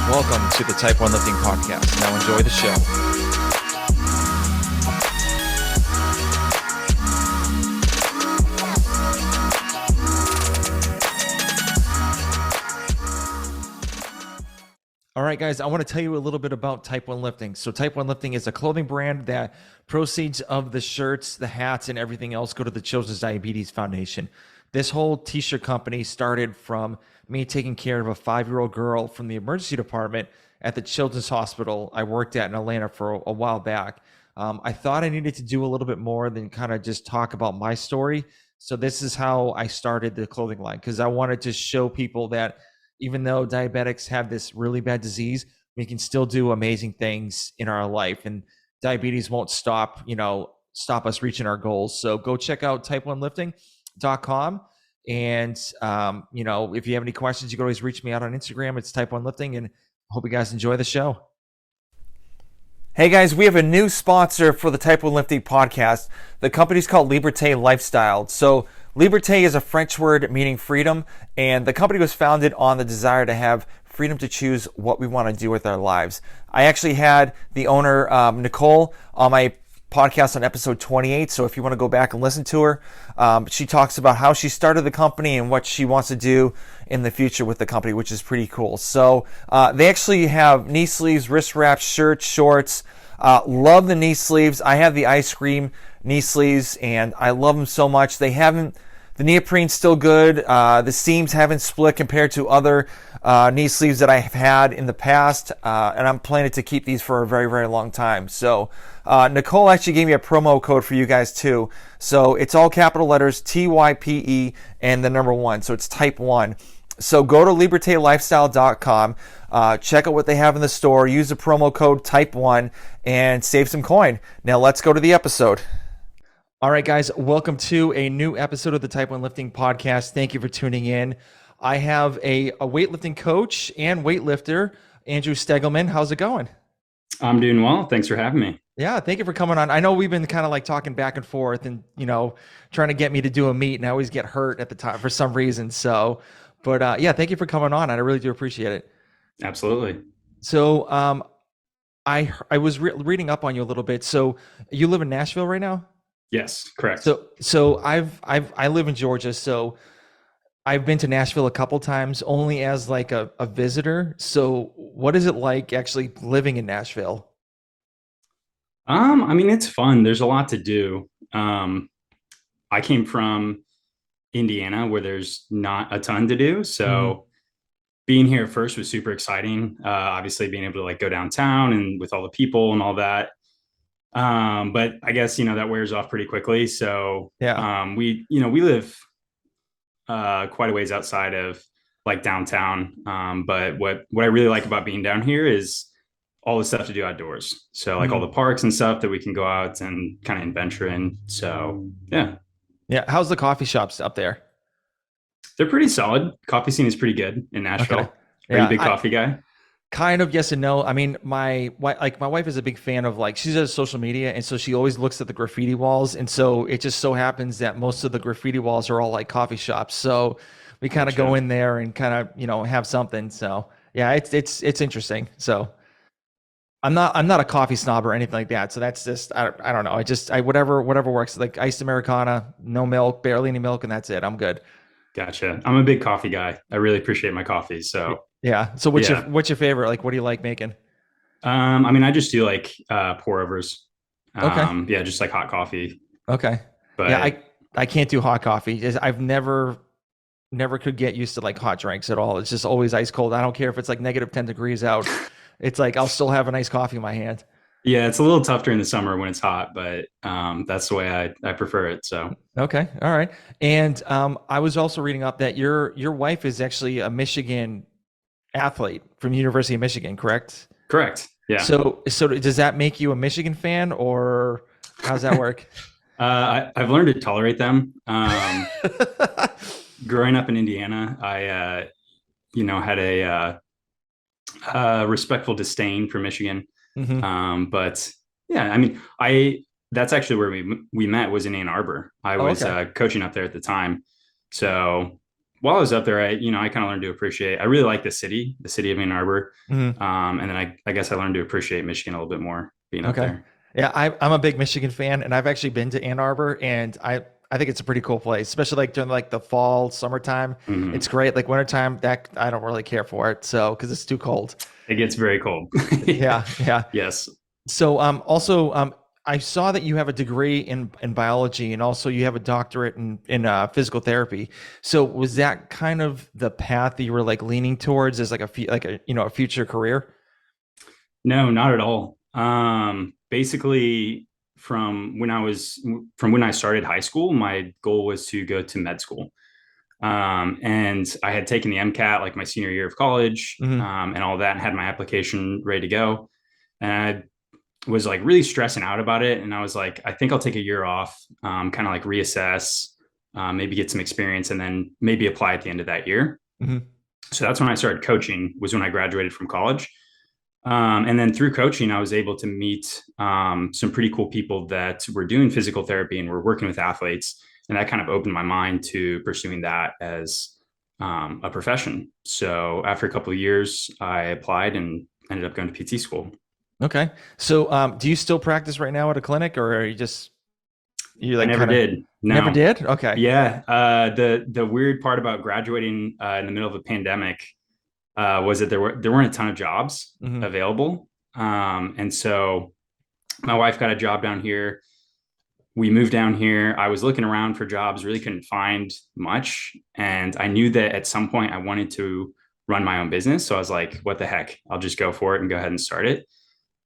Welcome to the Type 1 Lifting Podcast. Now enjoy the show. All right, guys, I want to tell you a little bit about Type 1 Lifting. So Type 1 Lifting is a clothing brand that proceeds of the shirts, the hats, and everything else go to the Children's Diabetes Foundation. This whole t-shirt company started from me taking care of a 5-year-old girl from the emergency department at the Children's Hospital I worked at in Atlanta for a while back. I thought I needed to do a little bit more than kind of just talk about my story. So this is how I started the clothing line, because I wanted to show people that even though diabetics have this really bad disease, we can still do amazing things in our life, and diabetes won't stop us reaching our goals. So go check out type1lifting.com. And, if you have any questions, you can always reach me out on Instagram. It's Type 1 Lifting, and hope you guys enjoy the show. Hey guys, we have a new sponsor for the Type 1 Lifting podcast. The company's called Liberté Lifestyle. So Liberté is a French word meaning freedom, and the company was founded on the desire to have freedom to choose what we want to do with our lives. I actually had the owner, Nicole, on my podcast on episode 28. So if you want to go back and listen to her, she talks about how she started the company and what she wants to do in the future with the company, which is pretty cool. So they actually have knee sleeves, wrist wraps, shirts, shorts. Love the knee sleeves. I have the ice cream knee sleeves and I love them so much. The neoprene's still good. The seams haven't split compared to other knee sleeves that I've had in the past. And I'm planning to keep these for a very, very long time. So Nicole actually gave me a promo code for you guys too. So it's all capital letters, TYPE and the number 1. So it's Type 1. So go to libertelifestyle.com, check out what they have in the store, use the promo code Type 1 and save some coin. Now let's go to the episode. All right, guys, welcome to a new episode of the Type 1 Lifting Podcast. Thank you for tuning in. I have a weightlifting coach and weightlifter, Andrew Stegelmann. How's it going? I'm doing well. Thanks for having me. Yeah, thank you for coming on. I know we've been kind of like talking back and forth and, trying to get me to do a meet, and I always get hurt at the time for some reason. So, but thank you for coming on. I really do appreciate it. Absolutely. So I was reading up on you a little bit. So you live in Nashville right now? Yes, correct. So I live in Georgia, so I've been to Nashville a couple times, only as like a visitor. So what is it like actually living in Nashville? It's fun. There's a lot to do. I came from Indiana where there's not a ton to do. So being here at first was super exciting. Obviously being able to like go downtown and with all the people and all that. But I guess, that wears off pretty quickly. So, we live, quite a ways outside of like downtown. But what I really like about being down here is all the stuff to do outdoors. So like all the parks and stuff that we can go out and kind of adventure in. So, yeah. Yeah. How's the coffee shops up there? They're pretty solid. Coffee scene is pretty good in Nashville. Okay. Are you a big coffee guy? Kind of yes and no. I mean, my wife is a big fan of she does social media, and so she always looks at the graffiti walls, and so it just so happens that most of the graffiti walls are all like coffee shops. So we kind of go in there and kind of have something. So yeah, it's interesting. So I'm not a coffee snob or anything like that. So that's just I don't know. Whatever works. Like iced Americano, no milk, barely any milk, and that's it. I'm good. Gotcha. I'm a big coffee guy. I really appreciate my coffee. So yeah. So what's your favorite? Like, what do you like making? I just do like pour overs. Okay. Yeah, just like hot coffee. Okay. But yeah, I can't do hot coffee. I've never could get used to like hot drinks at all. It's just always ice cold. I don't care if it's like negative 10 degrees out. It's like I'll still have a nice coffee in my hand. Yeah, it's a little tough during the summer when it's hot, but that's the way I prefer it. So okay, all right. And I was also reading up that your wife is actually a Michigan athlete from University of Michigan, correct? Correct. Yeah. So does that make you a Michigan fan, or how's that work? I've learned to tolerate them. Growing up in Indiana, I had a respectful disdain for Michigan. But yeah, that's actually where we met, was in Ann Arbor. I was coaching up there at the time. So while I was up there, I kind of learned to appreciate. I really like the city of Ann Arbor, Mhm. and then I guess I learned to appreciate Michigan a little bit more being up Okay. there. Yeah, I'm a big Michigan fan, and I've actually been to Ann Arbor, and I think it's a pretty cool place, especially like during like the fall, summertime. It's Hmm. great. Like wintertime, that I don't really care for it, so because it's too cold. It gets very cold. Yeah, yeah. Yes. So also I saw that you have a degree in biology, and also you have a doctorate in physical therapy. So was that kind of the path that you were like leaning towards as like like a a future career? No, not at all. Basically, from when I started high school, my goal was to go to med school. And I had taken the MCAT like my senior year of college, Hmm. and all that, and had my application ready to go. And I was like really stressing out about it. And I was like, I think I'll take a year off, kind of like reassess, maybe get some experience, and then maybe apply at the end of that year. Hmm. So that's when I started coaching, was when I graduated from college. And then through coaching, I was able to meet some pretty cool people that were doing physical therapy and were working with athletes. And that kind of opened my mind to pursuing that as a profession. So after a couple of years, I applied and ended up going to PT school. Okay. So do you still practice right now at a clinic, or are you I like never kind of did. never No. did? Okay. Yeah. The weird part about graduating in the middle of a pandemic was that there weren't a ton of jobs Hmm. available. And so my wife got a job down here. We moved down here. I was looking around for jobs, really couldn't find much. And I knew that at some point I wanted to run my own business. So I was like, what the heck? I'll just go for it and go ahead and start it.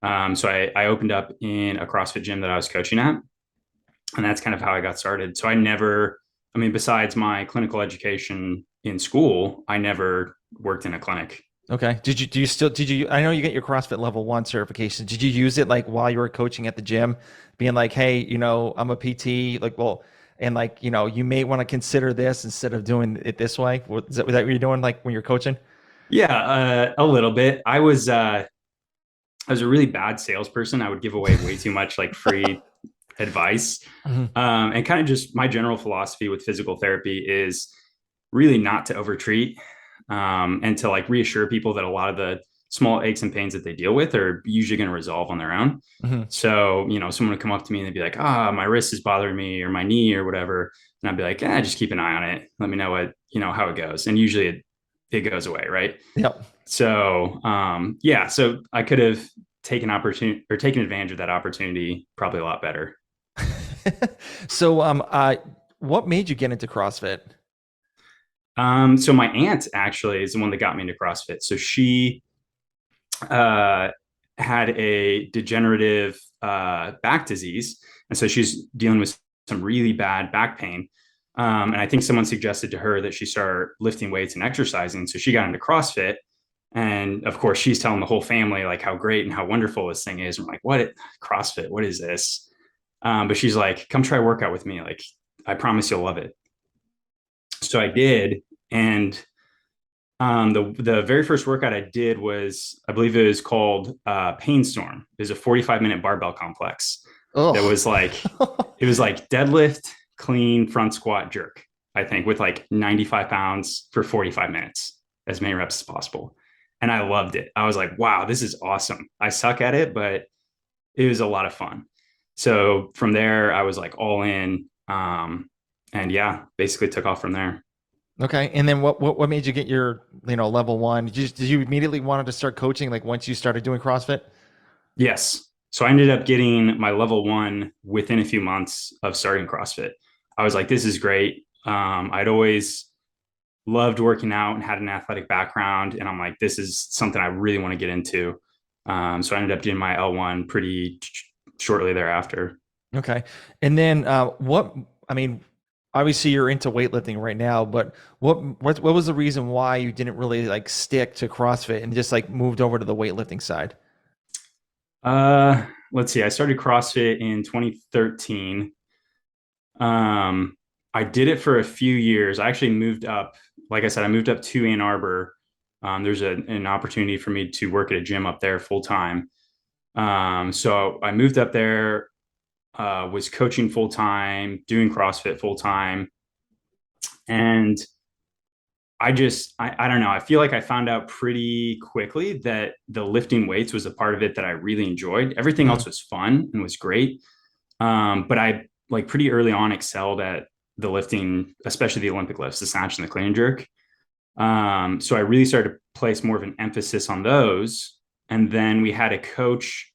So I opened up in a CrossFit gym that I was coaching at. And that's kind of how I got started. So I mean, besides my clinical education in school, I never worked in a clinic. Okay. Do you still did you I know you get your CrossFit level 1 certification. Did you use it like while you were coaching at the gym, being like, "Hey, I'm a PT, like, well, and like, you may want to consider this instead of doing it this way." Was that what you're doing like when you're coaching? Yeah, a little bit. I was a really bad salesperson. I would give away way too much like free advice. Mhm. And kind of just my general philosophy with physical therapy is really not to overtreat, and to like reassure people that a lot of the small aches and pains that they deal with are usually going to resolve on their own. Mhm. So, someone would come up to me and they'd be like, my wrist is bothering me or my knee or whatever. And I'd be like, just keep an eye on it. Let me know how it goes. And usually it goes away. Right. Yep. So, yeah, so I could have taken advantage of that opportunity probably a lot better. So what made you get into CrossFit? So my aunt actually is the one that got me into CrossFit. So she uh, had a degenerative back disease, and so she's dealing with some really bad back pain. And I think someone suggested to her that she start lifting weights and exercising. So she got into CrossFit, and of course, she's telling the whole family like how great and how wonderful this thing is. I'm like, what CrossFit? What is this? But she's like, come try workout with me. Like, I promise you'll love it. So I did, and the very first workout I did was, I believe it was called Pain Storm. It was a 45-minute barbell complex that Oh. was like, it was like deadlift, clean, front squat, jerk, I think, with like 95 pounds for 45 minutes, as many reps as possible. And I loved it. I was like, wow, this is awesome. I suck at it, but it was a lot of fun. So from there, I was like all in. And yeah, basically took off from there. Okay. And then what made you get your, level 1? Did you immediately wanted to start coaching like once you started doing CrossFit? Yes. So I ended up getting my level one within a few months of starting CrossFit. I was like, this is great. I'd always loved working out and had an athletic background. And I'm like, this is something I really want to get into. So I ended up doing my L1 pretty shortly thereafter. Okay. And then I mean, obviously you're into weightlifting right now, but what was the reason why you didn't really like stick to CrossFit and just like moved over to the weightlifting side? Let's see. I started CrossFit in 2013. Um, I did it for a few years. I actually moved up. Like I said, I moved up to Ann Arbor. There's an opportunity for me to work at a gym up there full time. So I moved up there, was coaching full time, doing CrossFit full time, and I don't know. I feel like I found out pretty quickly that the lifting weights was a part of it that I really enjoyed. Everything Mm-hmm. else was fun and was great. But I like pretty early on excelled at the lifting, especially the Olympic lifts, the snatch and the clean and jerk. So I really started to place more of an emphasis on those. And then we had a coach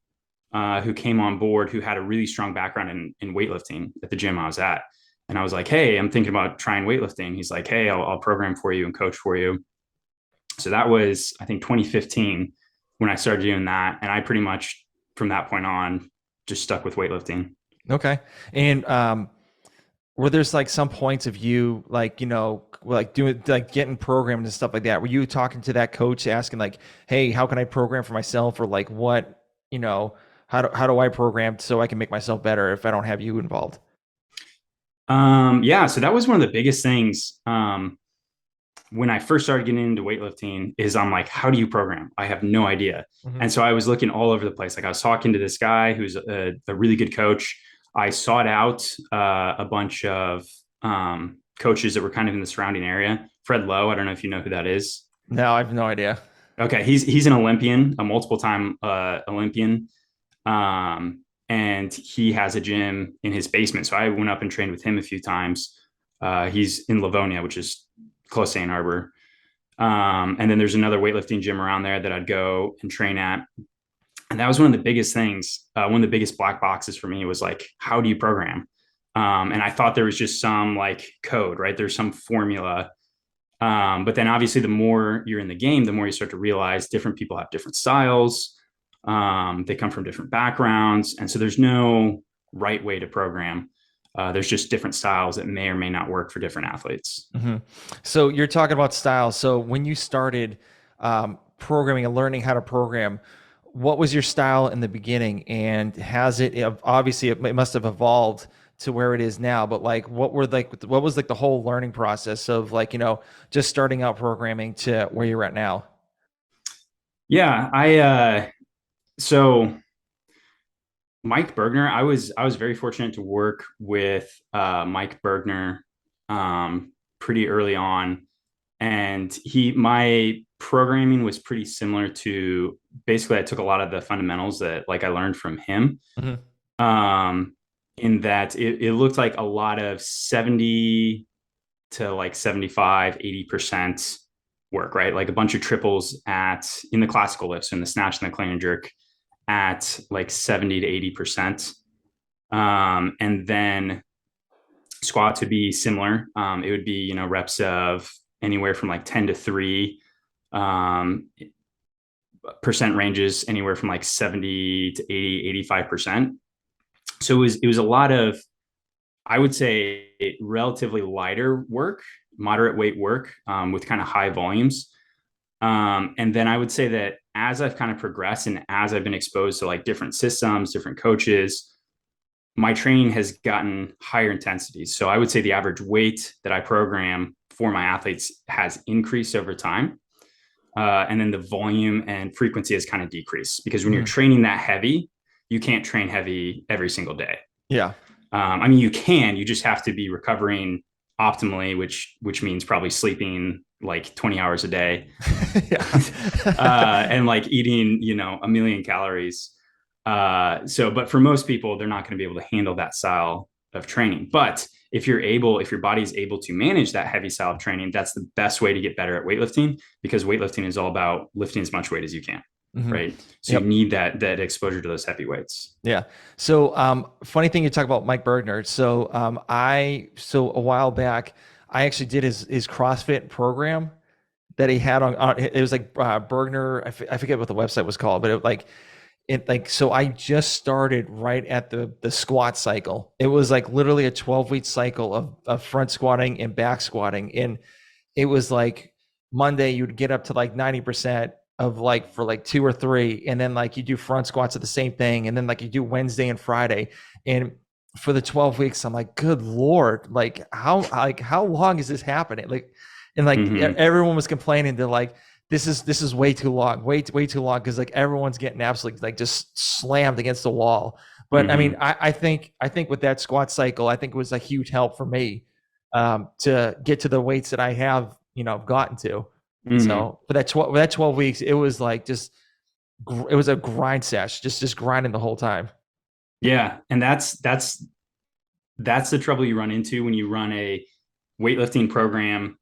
who came on board who had a really strong background in weightlifting at the gym I was at. And I was like, hey, I'm thinking about trying weightlifting. He's like, hey, I'll program for you and coach for you. So that was, I think, 2015 when I started doing that. And I pretty much, from that point on, just stuck with weightlifting. Okay. And were there's like some points of you like, like doing like getting programmed and stuff like that? Were you talking to that coach asking like, hey, how can I program for myself? Or like what, how do I program so I can make myself better if I don't have you involved? Yeah, so that was one of the biggest things. When I first started getting into weightlifting is I'm like, how do you program? I have no idea. Hmm. And so I was looking all over the place. Like I was talking to this guy who's a really good coach. I sought out a bunch of coaches that were kind of in the surrounding area. Fred Lowe, I don't know if you know who that is. No, I have no idea. Okay, he's an Olympian, a multiple time Olympian, and he has a gym in his basement. So I went up and trained with him a few times. He's in Livonia, which is close to Ann Arbor. And then there's another weightlifting gym around there that I'd go and train at. And that was one of the biggest things. One of the biggest black boxes for me was like, how do you program? And I thought there was just some like code, right? There's some formula. But then obviously, the more you're in the game, the more you start to realize different people have different styles. They come from different backgrounds. And so there's no right way to program. There's just different styles that may or may not work for different athletes. Hmm. So you're talking about style. So when you started programming and learning how to program, what was your style in the beginning, and has it obviously it must have evolved to where it is now? But like, what was like the whole learning process of like just starting out programming to where you're at now? Yeah, so Mike Bergner, I was very fortunate to work with Mike Bergner pretty early on, and he my programming was pretty similar to basically I took a lot of the fundamentals that like I learned from him. Hmm. Um, in that it looked like a lot of 70 to like 75, 80% work, right? Like a bunch of triples at in the classical lifts and the snatch and the clean and jerk at like 70 to 80%. And then squat would be similar. It would be, reps of anywhere from like 10 to 3, percent ranges anywhere from like 70 to 80, 85%. So it was a lot of, I would say, relatively lighter work, moderate weight work, with kind of high volumes. And then I would say that as I've kind of progressed and as I've been exposed to like different systems, different coaches, my training has gotten higher intensities. So I would say the average weight that I program for my athletes has increased over time. And then the volume and frequency has kind of decreased because when you're Hmm. training that heavy, you can't train heavy every single day. Yeah. I mean, you can, you just have to be recovering optimally, which means probably sleeping like 20 hours a day, Yeah. and like eating, a million calories. But for most people, they're not going to be able to handle that style of training. But if your body is able to manage that heavy style of training, that's the best way to get better at weightlifting because weightlifting is all about lifting as much weight as you can. Hmm. Right. So you Yep. need that exposure to those heavy weights. Yeah. So, funny thing you talk about Mike Bergner. So, so a while back, I actually did his CrossFit program that he had on it was like Bergner. I forget what the website was called, but so I just started right at the squat cycle. It was like literally a 12-week cycle of front squatting and back squatting, and it was like Monday you'd get up to like 90% of like for like 2 or 3, and then like you do front squats at the same thing, and then like you do Wednesday and Friday. And for the 12 weeks, I'm like, good Lord, like how long is this happening? Like, and like Mm-hmm. everyone was complaining that like this is way too long, way too long, because like everyone's getting absolutely like just slammed against the wall. But I mean, Mm-hmm. I think with that squat cycle, I think it was a huge help for me to get to the weights that I have, I've gotten to. Mhm. So, but that 12 weeks, it was like it was a grind sesh, just grinding the whole time. Yeah, and that's the trouble you run into when you run a weightlifting program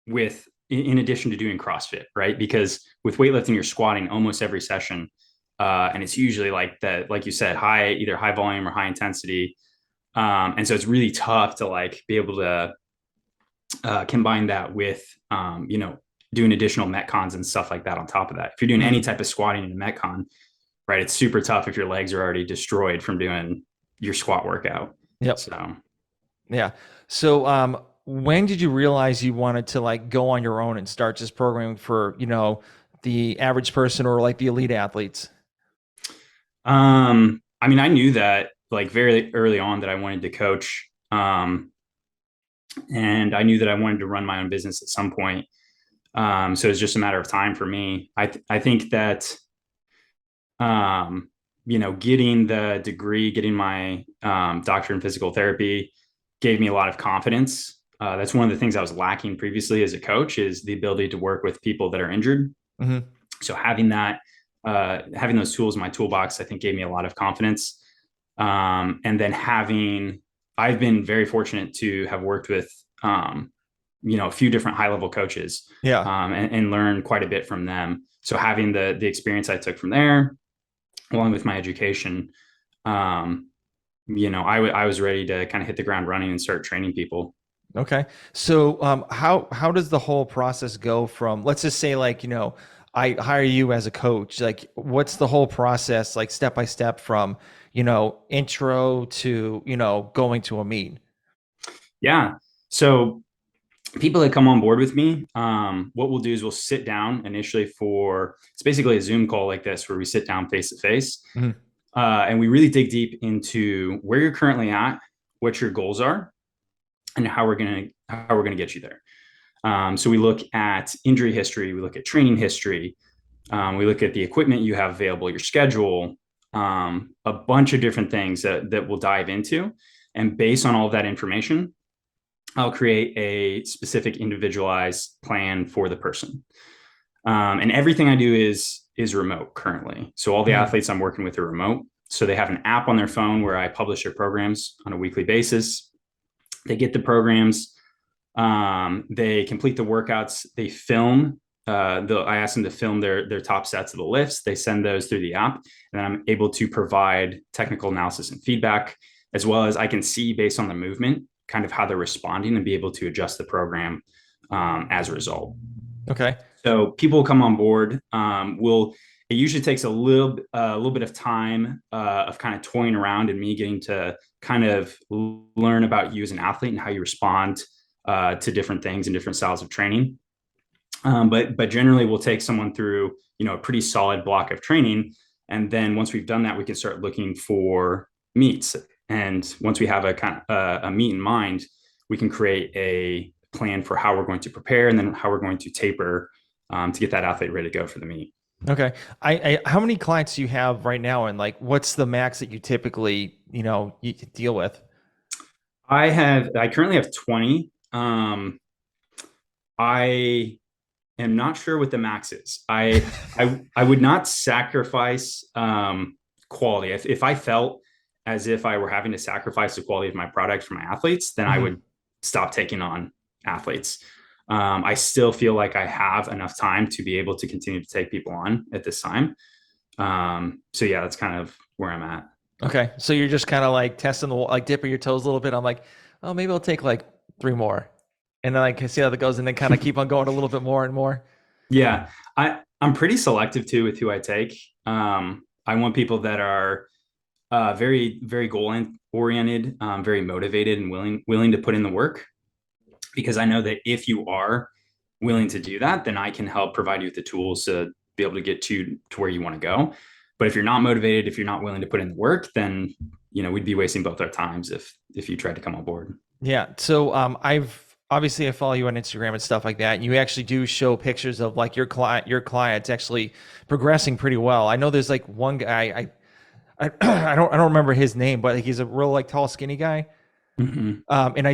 with in addition to doing CrossFit, right? Because with weightlifting, you're squatting almost every session. And it's usually like that, like you said, either high volume or high intensity. And so it's really tough to like be able to combine that with, doing additional metcons and stuff like that on top of that. If you're doing any Mhm. type of squatting in a metcon, right, it's super tough if your legs are already destroyed from doing your squat workout. Yep. So Yeah. So, when did you realize you wanted to like go on your own and start just programming for, the average person or like the elite athletes? I mean, I knew that like very early on that I wanted to coach. And I knew that I wanted to run my own business at some point. So it's just a matter of time for me. I think that, getting the degree, getting my doctorate in physical therapy gave me a lot of confidence. That's one of the things I was lacking previously as a coach is the ability to work with people that are injured. Hmm. So having those tools in my toolbox, I think gave me a lot of confidence. And then I've been very fortunate to have worked with, a few different high level coaches, Yeah. and learn quite a bit from them. So having the experience I took from there, along with my education, um, I was ready to kind of hit the ground running and start training people. Okay. So, how does the whole process go from, let's just say, like, I hire you as a coach. Like, what's the whole process, like, step by step from, intro to, going to a meet? Yeah. So people that come on board with me, what we'll do is we'll sit down initially for it's basically a Zoom call like this where we sit down face to face, Mhm. and we really dig deep into where you're currently at, what your goals are, and how we're gonna get you there. So we look at injury history, we look at training history, we look at the equipment you have available, your schedule, a bunch of different things that we'll dive into, and based on all of that information, I'll create a specific individualized plan for the person. And everything I do is remote currently. So all the Mhm. athletes I'm working with are remote. So they have an app on their phone where I publish their programs on a weekly basis. They get the programs. They complete the workouts. They film. I ask them to film their top sets of the lifts. They send those through the app, and then I'm able to provide technical analysis and feedback, as well as I can see based on the movement, kind of how they're responding, and be able to adjust the program as a result. Okay. So people come on board. Will It usually takes a little bit of time of kind of toying around and me getting to kind of learn about you as an athlete and how you respond to different things and different styles of training. But generally, we'll take someone through a pretty solid block of training, and then once we've done that, we can start looking for meets. And once we have a kind of a meet in mind, we can create a plan for how we're going to prepare and then how we're going to taper to get that athlete ready to go for the meet. Okay. How many clients do you have right now, and like, what's the max that you typically, you deal with? I currently have 20. I am not sure what the max is. I would not sacrifice quality. If I felt as if I were having to sacrifice the quality of my product for my athletes, then I Mhm. would stop taking on athletes. I still feel like I have enough time to be able to continue to take people on at this time. So yeah, that's kind of where I'm at. Okay. So you're just kind of like testing like dipping your toes a little bit. I'm like, oh, maybe I'll take like three more, and then like see how that goes, and then kind of keep on going a little bit more and more. Yeah, I'm pretty selective too with who I take. I want people that are very very goal oriented, very motivated, and willing to put in the work. Because I know that if you are willing to do that, then I can help provide you with the tools to be able to get to where you want to go. But if you're not motivated, if you're not willing to put in the work, then we'd be wasting both our times if you tried to come on board. Yeah. So I've obviously I follow you on Instagram and stuff like that. And you actually do show pictures of like your clients actually progressing pretty well. I know there's like one guy I don't remember his name, but he's a real like tall skinny guy. Mm-hmm. And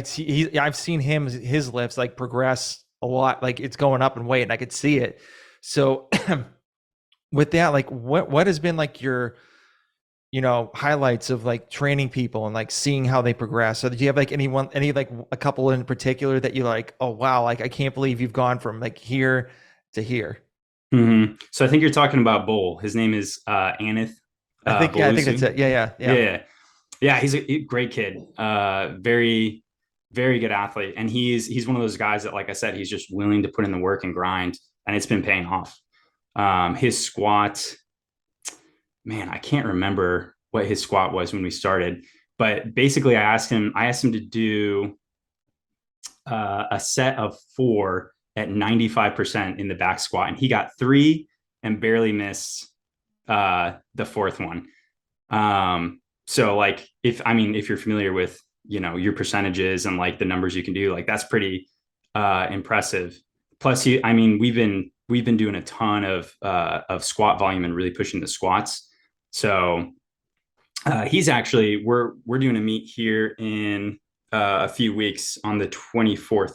I've seen his lifts like progress a lot, like it's going up in weight, and I could see it. So with that, like what has been like your highlights of like training people and like seeing how they progress? So do you have like any like a couple in particular that you like, oh wow, like I can't believe you've gone from like here to here? So I think you're talking about Bull. His name is Aneth I think that's Bolusu. it. Yeah. Yeah, yeah, he's a great kid. Very, very good athlete, and he's one of those guys that, like I said, he's just willing to put in the work and grind, and it's been paying off. His squat, man, I can't remember what his squat was when we started, but basically, I asked him to do a set of 4 at 95% in the back squat, and he got 3 and barely missed the fourth one. So like if you're familiar with your percentages and like the numbers you can do, like that's pretty impressive. Plus, we've been doing a ton of squat volume and really pushing the squats. So he's actually we're doing a meet here in a few weeks on the 24th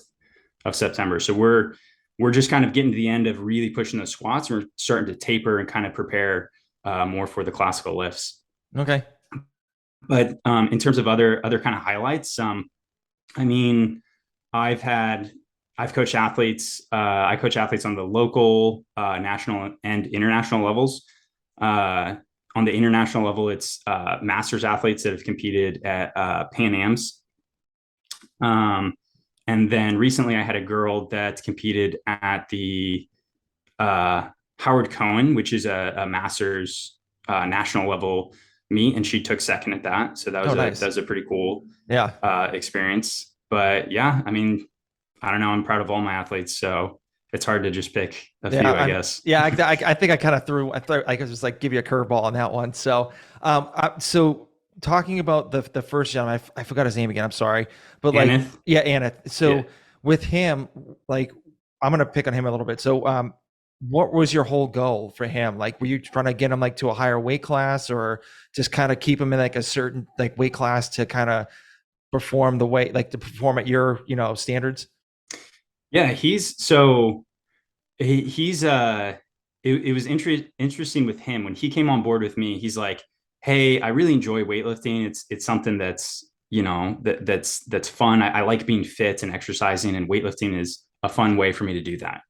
of September. So we're just kind of getting to the end of really pushing the squats. We're starting to taper and kind of prepare more for the classical lifts. Okay. But in terms of other kind of highlights, I mean, I've had I've coached athletes. I coach athletes on the local, national, and international levels. On the international level, it's masters athletes that have competed at Pan Am's. And then recently, I had a girl that competed at the Howard Cohen, which is a masters national level meet, and she took second at that. So Oh, nice. that was a pretty cool Yeah. experience. But yeah, I mean, I don't know. I'm proud of all my athletes, so it's hard to just pick a Yeah, few, I guess. I think I kind of threw. I thought I could just like give you a curveball on that one. So talking about the first gentleman, I forgot his name again. I'm sorry, but like, Aneth, yeah, Anna. yeah. So with him, like, I'm gonna pick on him a little bit. So, what was your whole goal for him? Like, were you trying to get him like to a higher weight class, or just kind of keep him in like a certain like weight class to kind of perform the way, like to perform at your standards? Yeah, he's it was interesting with him when he came on board with me. He's like, hey, I really enjoy weightlifting. It's something that's that's fun. I like being fit and exercising, and weightlifting is a fun way for me to do that.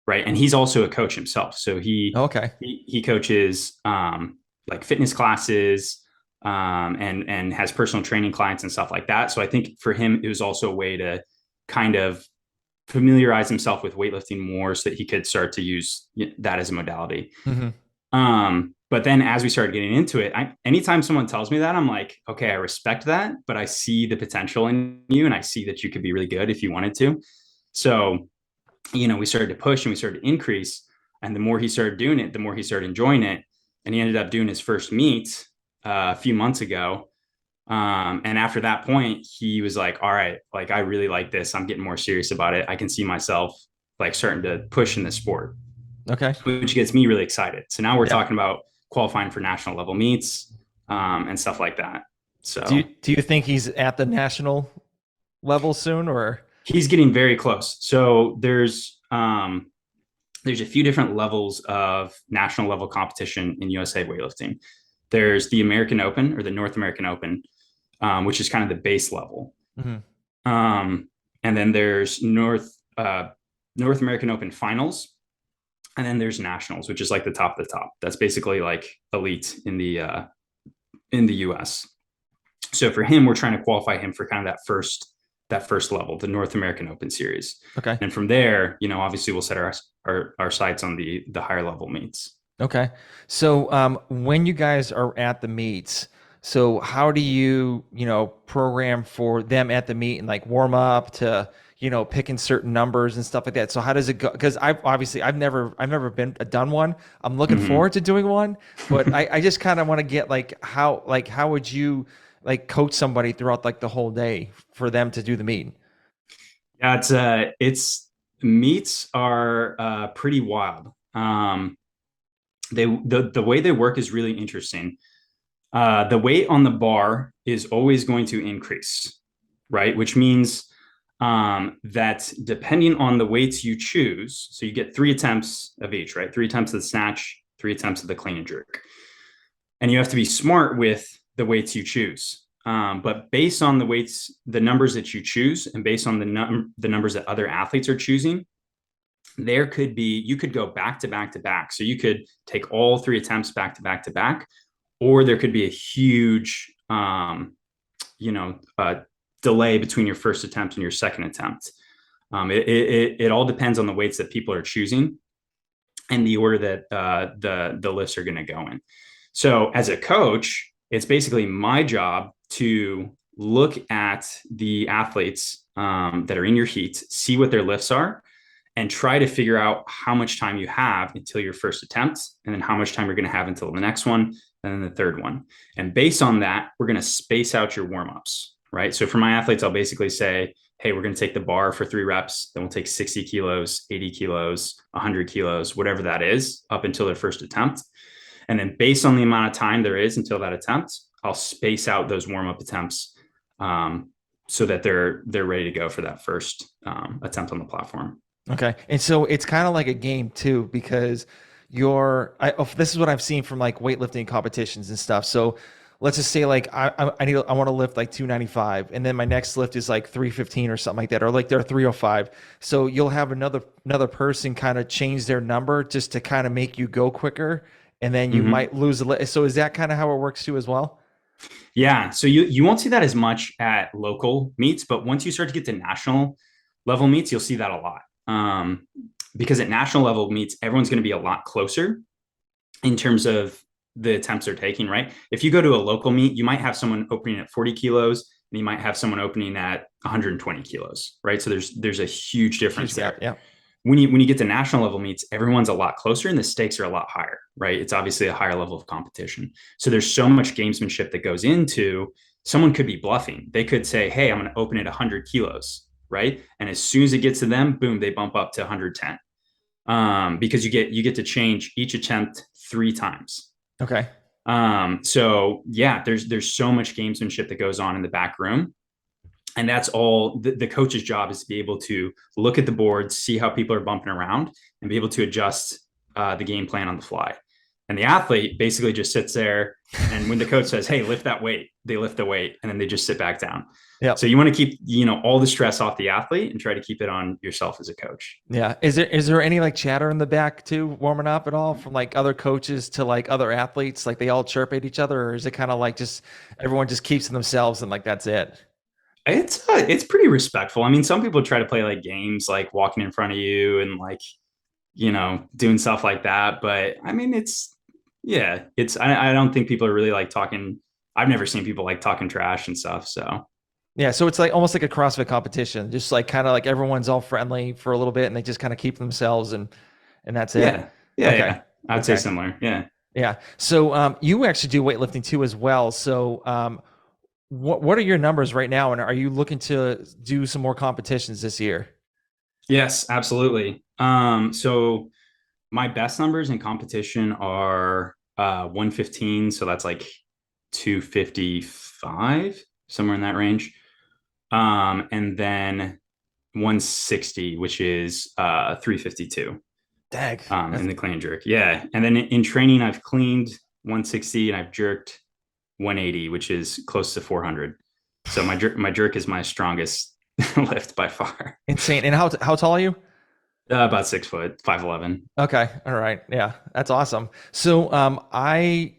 Right. And he's also a coach himself. So Okay. he coaches like fitness classes, and has personal training clients and stuff like that. So I think for him, it was also a way to kind of familiarize himself with weightlifting more so that he could start to use that as a modality. Hmm. But then as we started getting into it, anytime someone tells me that, I'm like, okay, I respect that, but I see the potential in you, and I see that you could be really good if you wanted to. So, we started to push and we started to increase. And the more he started doing it, the more he started enjoying it. And he ended up doing his first meet a few months ago. And after that point, he was like, all right, like I really like this. I'm getting more serious about it. I can see myself like starting to push in the sport, Okay. which gets me really excited. So now we're Yeah. talking about qualifying for national level meets, and stuff like that. So Do you think he's at the national level soon, or? he's getting very close. So there's a few different levels of national level competition in USA weightlifting. There's the American Open, or the North American Open, which is kind of the base level. Mhm. And then there's North American Open finals, and then there's nationals, which is like the top of the top. That's basically like elite in the US. So for him, we're trying to qualify him for kind of that first level, the North American Open Series. Okay. And from there, obviously we'll set our sights on the higher level meets. Okay. So, when you guys are at the meets, so how do you, program for them at the meet and like warm up to, picking certain numbers and stuff like that? So how does it go? Because I've never been done one. I'm looking Mm-hmm. forward to doing one, but I just kind of want to get like how would you like coach somebody throughout like the whole day for them to do the meet? Yeah, it's meets are pretty wild. The way they work is really interesting. The weight on the bar is always going to increase, right? Which means that depending on the weights you choose, so you get 3 attempts of each, right? 3 attempts of the snatch, 3 attempts of the clean and jerk. And you have to be smart with the weights you choose. But based on the weights, the numbers that you choose, and based on the numbers that other athletes are choosing, you could go back to back to back. So you could take all 3 attempts back to back to back, or there could be a huge, you know, delay between your first attempt and your second attempt. It all depends on the weights that people are choosing and the order that the lifts are going to go in. So as a coach, it's basically my job to look at the athletes that are in your heat, see what their lifts are, and try to figure out how much time you have until your first attempt, and then how much time you're going to have until the next one, and then the third one. And based on that, we're going to space out your warm-ups, right? So for my athletes, I'll basically say, hey, we're going to take the bar for 3 reps, then we'll take 60 kilos, 80 kilos, 100 kilos, whatever that is, up until their first attempt. And then based on the amount of time there is until that attempt, I'll space out those warm-up attempts so that they're ready to go for that first attempt on the platform. Okay. And so it's kind of like a game too, because this is what I've seen from like weightlifting competitions and stuff. So let's just say like I want to lift like 295, and then my next lift is like 315 or something like that, or like they're 305. So you'll have another person kind of change their number just to kind of make you go quicker, and then you might lose a lift. So is that kind of how it works too as well? Yeah. So you won't see that as much at local meets, but once you start to get to national level meets, you'll see that a lot. Because at national level meets, everyone's going to be a lot closer in terms of the attempts they're taking, right? If you go to a local meet, you might have someone opening at 40 kilos and you might have someone opening at 120 kilos, right? So there's a huge difference there. Yeah. When you get to national level meets, everyone's a lot closer and the stakes are a lot higher, right? It's obviously a higher level of competition. So there's so much gamesmanship that goes into. Someone could be bluffing. They could say, hey, I'm going to open at 100 kilos, right? And as soon as it gets to them, boom, they bump up to 110. Because you get to change each attempt 3 times. Okay. So yeah, there's so much gamesmanship that goes on in the back room. And that's all the coach's job is to be able to look at the board, see how people are bumping around, and be able to adjust the game plan on the fly. And the athlete basically just sits there. And when the coach says, hey, lift that weight, they lift the weight and then they just sit back down. Yeah. So you want to keep, all the stress off the athlete and try to keep it on yourself as a coach. Yeah. Is there any like chatter in the back too, warming up at all from like other coaches to like other athletes? Like they all chirp at each other, or is it kind of like just everyone just keeps to themselves and like that's it? It's pretty respectful. I mean, some people try to play like games, like walking in front of you and like, doing stuff like that. But I mean, I don't think people are really like talking. I've never seen people like talking trash and stuff. So Yeah, so it's like almost like a CrossFit competition, just like kind of like everyone's all friendly for a little bit and they just kind of keep themselves and that's it. Yeah. I'd say Okay. similar. Yeah. Yeah. So you actually do weightlifting too as well. So what are your numbers right now, and are you looking to do some more competitions this year? Yes, absolutely. So my best numbers in competition are 115. So that's like 255, somewhere in that range. And then 160, which is 352 Dag. in the clean and jerk. Yeah. And then in training, I've cleaned 160 and I've jerked 180, which is close to 400. So my jerk is my strongest lift by far. Insane. And how tall are you? About 6 foot, 5'11". Okay. All right. Yeah, that's awesome. So I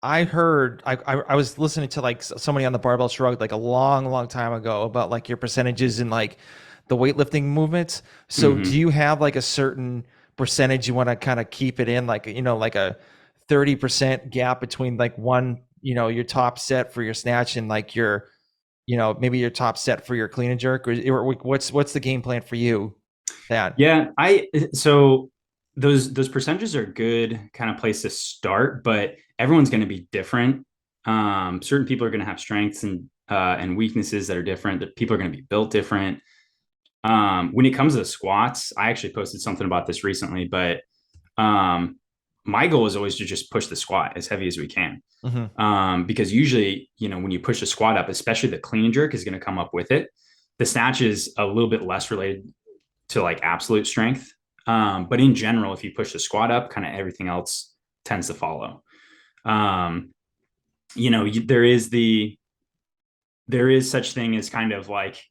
heard I was listening to like somebody on the Barbell Shrugged like a long time ago about like your percentages in like the weightlifting movements. So do you have like a certain percentage you want to kind of keep it in, like like a 30% gap between like your top set for your snatch and like your maybe your top set for your clean and jerk, or what's the game plan for you? Yeah, so those percentages are good kind of place to start, but everyone's going to be different. Certain people are going to have strengths and weaknesses that are different. That people are going to be built different. When it comes to the squats, I actually posted something about this recently, but my goal is always to just push the squat as heavy as we can. Because usually, when you push the squat up, especially the clean and jerk is going to come up with it. The snatch is a little bit less related to like absolute strength. But in general, if you push the squat up, kind of everything else tends to follow. Um, there is such thing as kind of like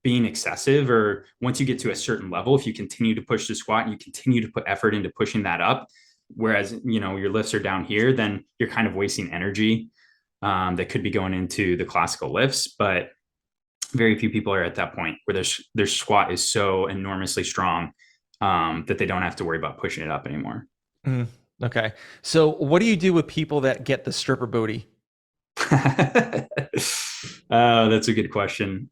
being excessive, or once you get to a certain level, if you continue to push the squat and you continue to put effort into pushing that up, whereas your lifts are down here, then you're kind of wasting energy that could be going into the classical lifts. But very few people are at that point where their squat is so enormously strong that they don't have to worry about pushing it up anymore. Mm, okay. So what do you do with people that get the stripper booty? That's a good question.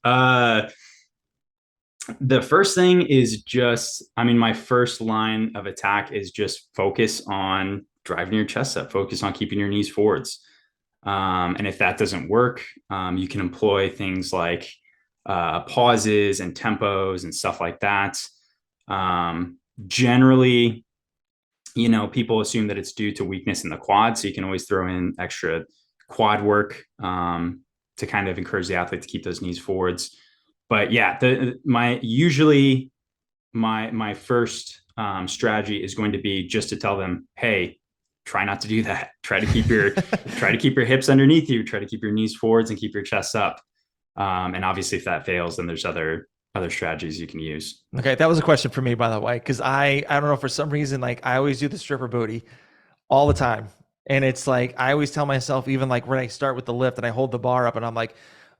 The first thing is just, I mean, my first line of attack is just focus on driving your chest up, focus on keeping your knees forwards. And if that doesn't work, you can employ things like pauses and tempos and stuff like that. Generally, people assume that it's due to weakness in the quad. So you can always throw in extra quad work to kind of encourage the athlete to keep those knees forwards. But yeah, my first strategy is going to be just to tell them, hey, try not to do that. Try to keep your hips underneath you. Try to keep your knees forwards and keep your chest up. And obviously, if that fails, then there's other strategies you can use. Okay, that was a question for me, by the way, because I don't know, for some reason, like I always do the stripper booty all the time. And it's like I always tell myself, even like when I start with the lift and I hold the bar up and I'm like,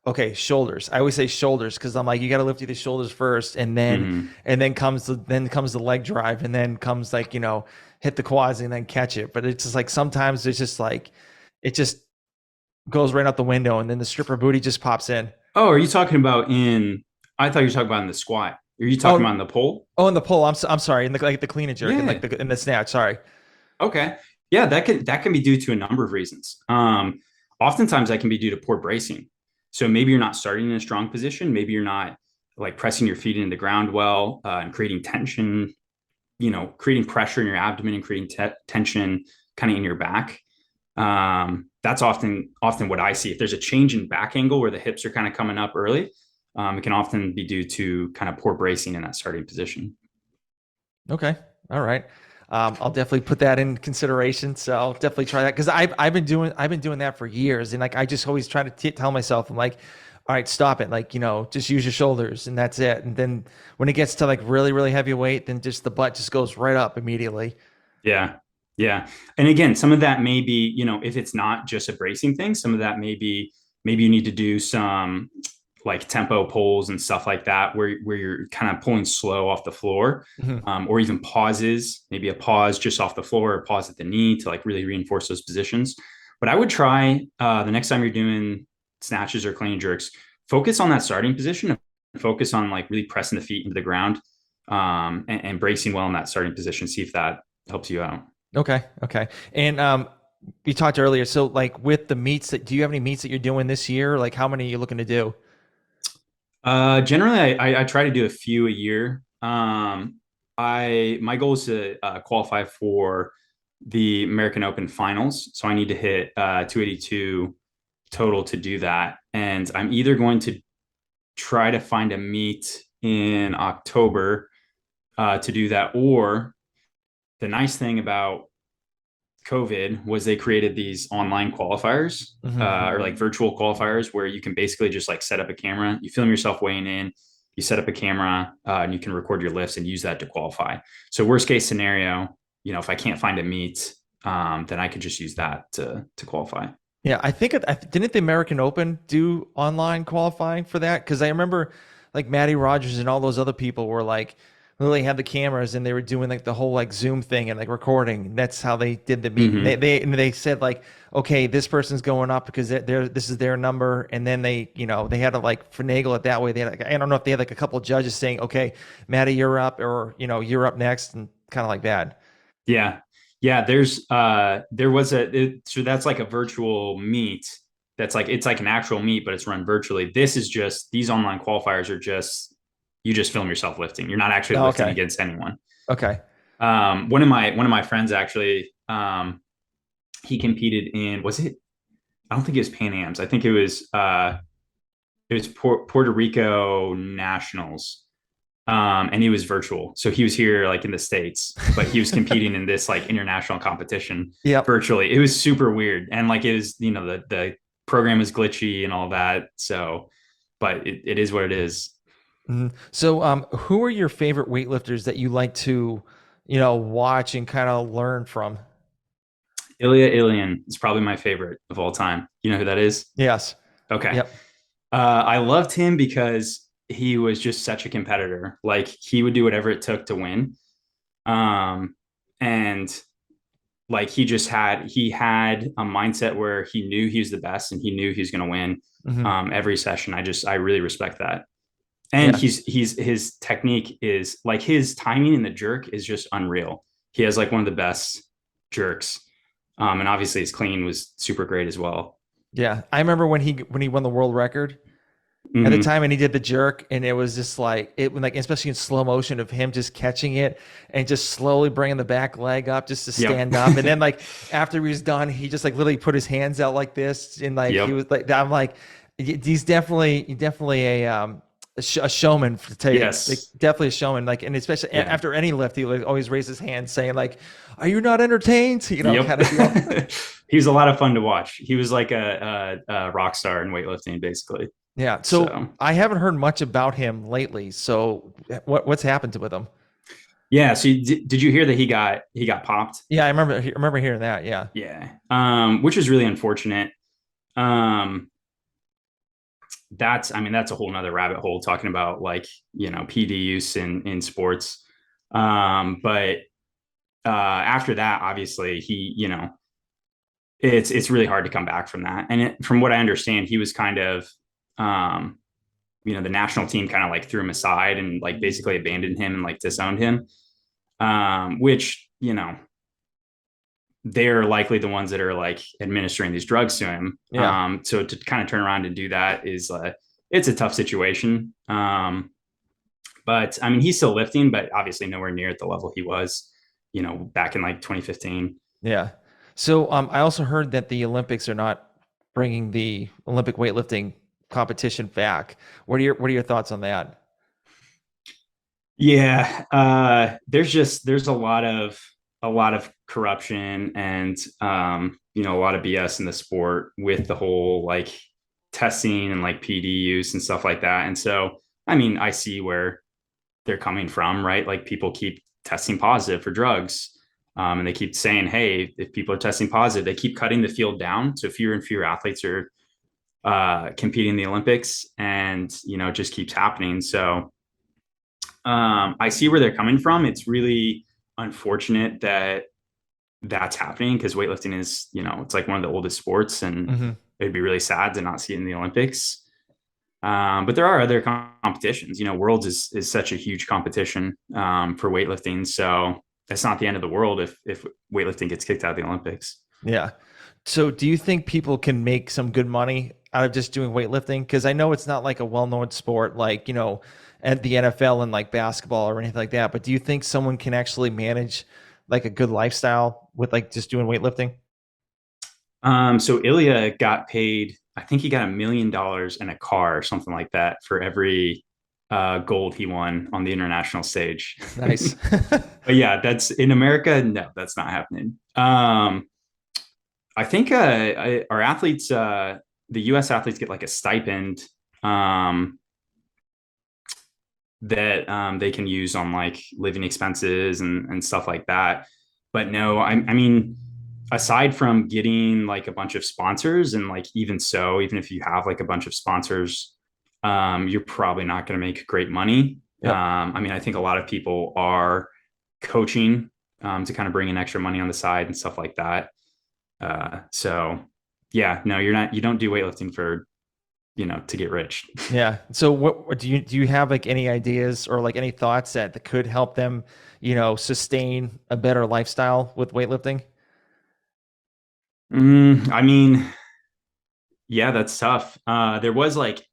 okay, shoulders. I always say shoulders because I'm like, you got to lift the shoulders first, Mm-hmm. and then comes the leg drive, and then comes like hit the quads and then catch it. But it's just like sometimes it's just like it just goes right out the window, and then the stripper booty just pops in. Oh, are you talking about in? I thought you were talking about in the squat. Are you talking Oh, about in the pull? oh, in the pull. I'm sorry, in the like the clean and jerk and like Yeah. the in the snatch. Sorry. Okay. Yeah, that can be due to a number of reasons. Oftentimes that can be due to poor bracing. So maybe you're not starting in a strong position. Maybe you're not like pressing your feet into the ground well and creating tension. Creating pressure in your abdomen and creating tension kind of in your back. That's often what I see. If there's a change in back angle where the hips are kind of coming up early, it can often be due to kind of poor bracing in that starting position. Okay. All right. I'll definitely put that in consideration. So I'll definitely try that because I've been doing that for years, and like I just always try to tell myself, I'm like, all right, stop it. Like just use your shoulders, and that's it. And then when it gets to like really heavy weight, then just the butt just goes right up immediately. Yeah. Yeah. And again, some of that may be, if it's not just a bracing thing, some of that may be, maybe you need to do some like tempo pulls and stuff like that, where you're kind of pulling slow off the floor, Mhm. or even pauses, maybe a pause just off the floor or pause at the knee to like really reinforce those positions. But I would try the next time you're doing snatches or clean and jerks, focus on that starting position and focus on like really pressing the feet into the ground and bracing well in that starting position. See if that helps you out. Okay. Okay. And you talked earlier, so like with the meets that do you have any meets that you're doing this year? Like how many are you looking to do? Generally, I try to do a few a year. My goal is to qualify for the American Open finals, so I need to hit 282 total to do that. And I'm either going to try to find a meet in October to do that, or the nice thing about COVID was they created these online qualifiers Hmm. or like virtual qualifiers where you can basically just like set up a camera, you film yourself weighing in, you set up a camera, and you can record your lifts and use that to qualify. So worst case scenario, if I can't find a meet, then I could just use that to qualify. Yeah, I think didn't the American Open do online qualifying for that? Because I remember like Matty Rogers and all those other people were like really had the cameras and they were doing like the whole like Zoom thing and like recording. That's how they did the meet. And Mm-hmm. they said like, okay, this person's going up because this is their number. And then they had to like finagle it that way. They had like, I don't know if they had like a couple judges saying, okay, Matty, you're up, or you're up next, and kind of like that. Yeah. Yeah. So that's like a virtual meet. That's like, it's like an actual meet, but it's run virtually. This is just, these online qualifiers are just, you just film yourself lifting. You're not actually Oh, lifting okay. against anyone. Okay. One of my friends actually, he competed in, was it, I don't think it was Pan Am's. I think it was, it was Puerto Rico Nationals. And he was virtual. So he was here like in the States, but he was competing in this like international competition Yep. virtually. It was super weird. And like it was, the program was glitchy and all that. So, but it is what it is. Mhm. So, who are your favorite weightlifters that you like to, watch and kind of learn from? Ilya Ilyin is probably my favorite of all time. You know who that is? Yes. Okay. Yep. I loved him because he was just such a competitor. Like he would do whatever it took to win. Um, and like he had a mindset where he knew he was the best and he knew he was going to win Hmm. every session. I really respect that. And Yeah. he's his technique is like his timing in the jerk is just unreal. He has like one of the best jerks. And obviously his clean was super great as well. Yeah. I remember when he won the world record at the Mm-hmm. time and he did the jerk and it was just like it like especially in slow motion of him just catching it and just slowly bringing the back leg up just to Yep. stand up and then like after he was done he just like literally put his hands out like this and like he Yep. was like I'm like he's definitely a showman to tell you like Yes. definitely a showman like and especially Yeah. after any lift he would always raise his hand saying like are you not entertained Yep. kind of deal. He was a lot of fun to watch. He was like a rock star in weightlifting, basically. Yeah, so So I haven't heard much about him lately, so what's happened with him? yeah. So did you hear that he got popped? Yeah, I remember hearing that. Yeah. Yeah. Which was really unfortunate. Um, that's a whole nother rabbit hole talking about like, PD use in sports. But after that, obviously it's really hard to come back from that. And from what I understand, he was kind of, um, the national team kind of like threw him aside and like basically abandoned him and like disowned him. Which, they're likely the ones that are like administering these drugs to him. Yeah. So to kind of turn around and do that is it's a tough situation. But I mean, he's still lifting, but obviously nowhere near at the level he was, back in like 2015. Yeah. So I also heard that the Olympics are not bringing the Olympic weightlifting competition back. What are your thoughts on that? Yeah, there's a lot of corruption and a lot of BS in the sport with the whole like testing and like PD use and stuff like that. And so, I mean, I see where they're coming from, right? Like people keep testing positive for drugs. And they keep saying, hey, if people are testing positive, they keep cutting the field down. So fewer and fewer athletes are competing in the Olympics, and it just keeps happening. So I see where they're coming from. It's really unfortunate that that's happening because weightlifting is, it's like one of the oldest sports, and Hmm. it'd be really sad to not see it in the Olympics. But there are other competitions. Worlds is such a huge competition for weightlifting, so it's not the end of the world if weightlifting gets kicked out of the Olympics. Yeah. So do you think people can make some good money out of just doing weightlifting? Because I know it's not like a well-known sport like, at the NFL and like basketball or anything like that. But do you think someone can actually manage like a good lifestyle with like just doing weightlifting? So Ilya got paid. I think he got $1 million in a car or something like that for every gold he won on the international stage. Nice. But yeah, that's in America. No, that's not happening. I think our athletes, the U.S. athletes, get like a stipend um, that they can use on like living expenses and stuff like that. But no, I mean, aside from getting like a bunch of sponsors, and like even so, even if you have like a bunch of sponsors, you're probably not going to make great money. Yep. I mean, I think a lot of people are coaching to kind of bring in extra money on the side and stuff like that. So yeah, no, you don't do weightlifting for, to get rich. Yeah. So what do you have like any ideas or like any thoughts that could help them, sustain a better lifestyle with weightlifting? I mean, yeah, that's tough. There was like,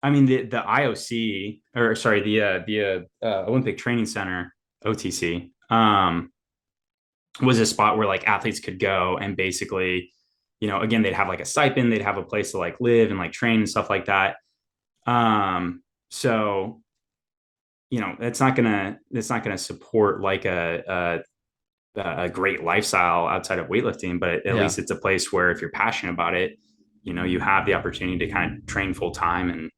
I mean, the IOC, or sorry, the Olympic Training Center, OTC, was a spot where like athletes could go and basically again, they'd have like a stipend, they'd have a place to like live and like train and stuff like that. So it's not gonna support like a great lifestyle outside of weightlifting, but at Yeah. least it's a place where if you're passionate about it, you have the opportunity to kind of train full time and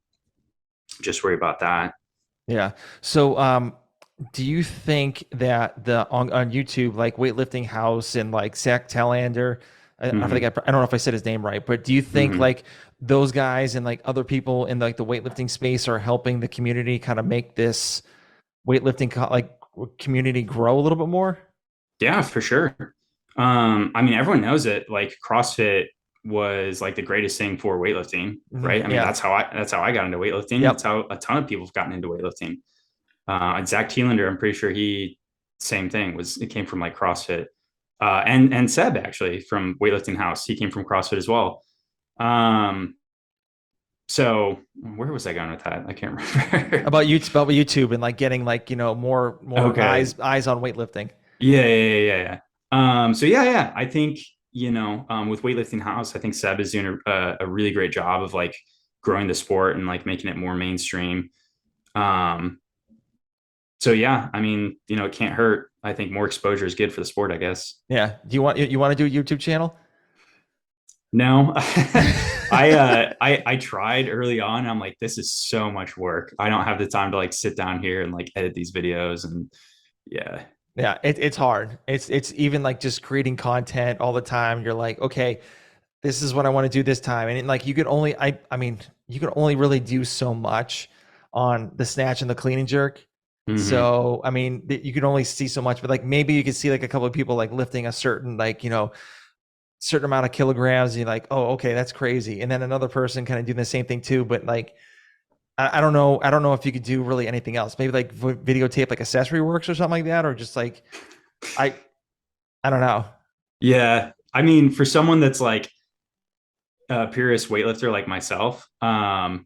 just worry about that. Yeah. So, do you think that the on YouTube, like Weightlifting House and like Zach Talander, I think Mm-hmm. I don't know if I said his name right, but do you think Mm-hmm. like those guys and like other people in like the weightlifting space are helping the community kind of make this like community grow a little bit more? Yeah, for sure. I mean, everyone knows it. Like CrossFit was like the greatest thing for weightlifting, right? I mean, Yeah. that's how I got into weightlifting. That's Yep. how a ton of people have gotten into weightlifting. And Zach Thielander, I'm pretty sure he same thing was it came from like CrossFit. And Seb actually from Weightlifting House, he came from CrossFit as well. Um, so where was I going with that? I can't remember. About YouTube and like getting like, more Okay. eyes on weightlifting. Yeah. So yeah. I think, with Weightlifting House, I think Seb is doing a really great job of like growing the sport and like making it more mainstream. Um, so yeah, I mean, it can't hurt. I think more exposure is good for the sport, I guess. Yeah. Do you want to do a YouTube channel? No, I tried early on. I'm like, this is so much work. I don't have the time to like sit down here and like edit these videos. And yeah. Yeah, it's hard. It's even like just creating content all the time. You're like, okay, this is what I want to do this time, and like you could only I mean you could only really do so much on the snatch and the clean and jerk. Hmm. So I mean you can only see so much, but like maybe you could see like a couple of people like lifting a certain like certain amount of kilograms. And you're like, oh, okay, that's crazy, and then another person kind of doing the same thing too, but like. I don't know. I don't know if you could do really anything else. Maybe like videotape like accessory works or something like that, or just like I I don't know. Yeah. I mean, for someone that's like a purist weightlifter like myself, I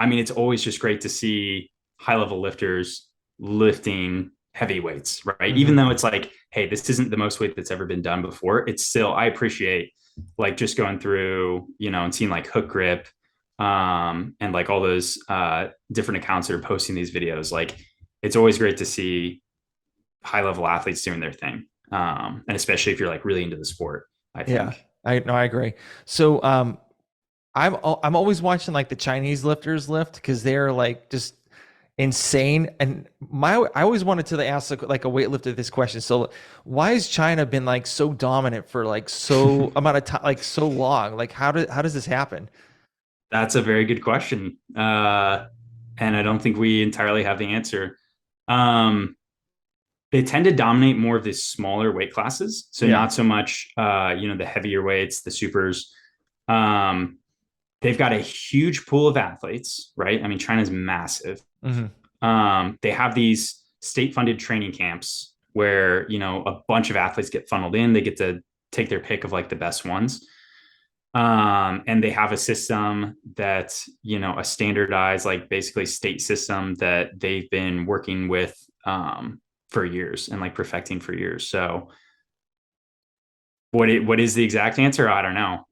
mean, it's always just great to see high level lifters lifting heavy weights, right? Even Hmm. though it's like, hey, this isn't the most weight that's ever been done before. It's still, I appreciate like just going through, and seeing like hook grip, and like all those different accounts that are posting these videos. Like, it's always great to see high level athletes doing their thing, and especially if you're like really into the sport. I Yeah, think. I agree. So I'm always watching like the Chinese lifters lift because they're like just insane. And I always wanted to ask like a weightlifter this question. So why has China been like so dominant for like so amount of time, like so long? Like how does this happen? That's a very good question. And I don't think we entirely have the answer. Um, they tend to dominate more of the smaller weight classes. So Yeah. not so much, the heavier weights, the supers. Um, they've got a huge pool of athletes, right? I mean, China's massive. Hmm. They have these state funded training camps where, a bunch of athletes get funneled in. They get to take their pick of like the best ones. And they have a system that, a standardized like basically state system that they've been working with, for years and like perfecting for years. So what is the exact answer? I don't know.